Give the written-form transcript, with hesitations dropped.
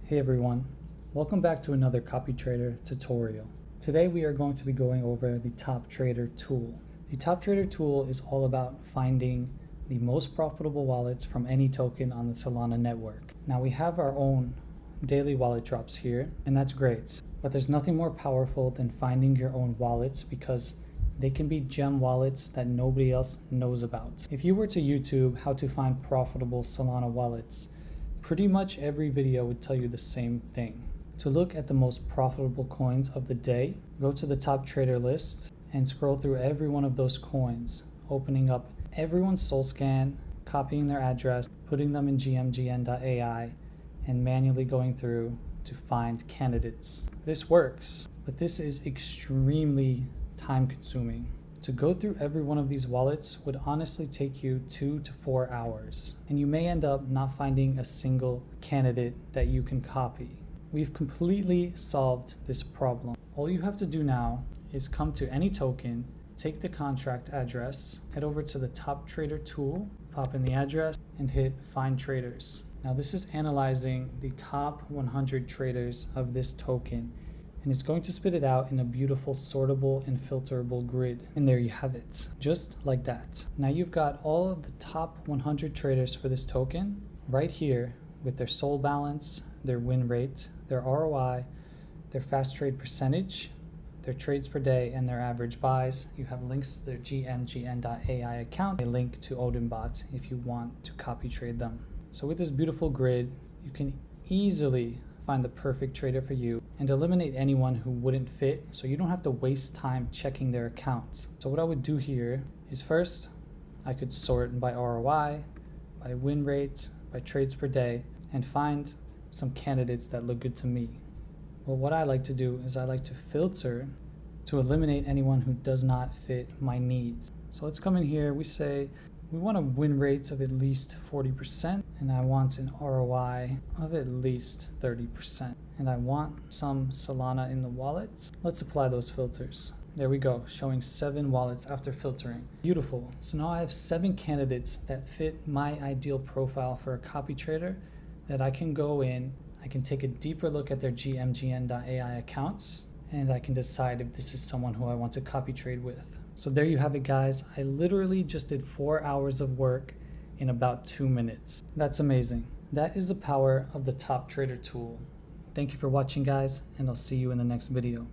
Hey everyone, welcome back to another CopyTrader tutorial. Today we are going to be going over the TopTrader tool. The TopTrader tool is all about finding the most profitable wallets from any token on the Solana network. Now we have our own daily wallet drops here, and that's great, but there's nothing more powerful than finding your own wallets because they can be gem wallets that nobody else knows about. If you were to YouTube how to find profitable Solana wallets, pretty much every video would tell you the same thing. To look at the most profitable coins of the day, go to the TopTrader list and scroll through every one of those coins, opening up everyone's soul scan, copying their address, putting them in gmgn.ai, and manually going through to find candidates. This works, but this is extremely time consuming. To go through every one of these wallets would honestly take you 2 to 4 hours, and you may end up not finding a single candidate that you can copy. We've completely solved this problem. All you have to do now is come to any token, take the contract address, head over to the TopTrader tool, pop in the address, and hit Find Traders. Now this is analyzing the top 100 traders of this token, and it's going to spit it out in a beautiful sortable and filterable grid. And there you have it, just like that. Now you've got all of the top 100 traders for this token right here with their SOL balance, their win rate, their ROI, their fast trade percentage, their trades per day, and their average buys. You have links to their gmgn.ai account, a link to OdinBot if you want to copy trade them. So with this beautiful grid, you can easily find the perfect trader for you and eliminate anyone who wouldn't fit, so you don't have to waste time checking their accounts. So what I would do here is first, I could sort by ROI, by win rate, by trades per day, and find some candidates that look good to me. Well, what I like to do is I like to filter to eliminate anyone who does not fit my needs. So let's come in here, we say we want a win rate of at least 40%, and I want an ROI of at least 30%. And I want some Solana in the wallets. Let's apply those filters. There we go, showing 7 wallets after filtering. Beautiful. So now I have 7 candidates that fit my ideal profile for a copy trader that I can go in, I can take a deeper look at their gmgn.ai accounts, and I can decide if this is someone who I want to copy trade with. So there you have it, guys. I literally just did 4 hours of work in about 2 minutes. That's amazing. That is the power of the TopTrader tool. Thank you for watching, guys, and I'll see you in the next video.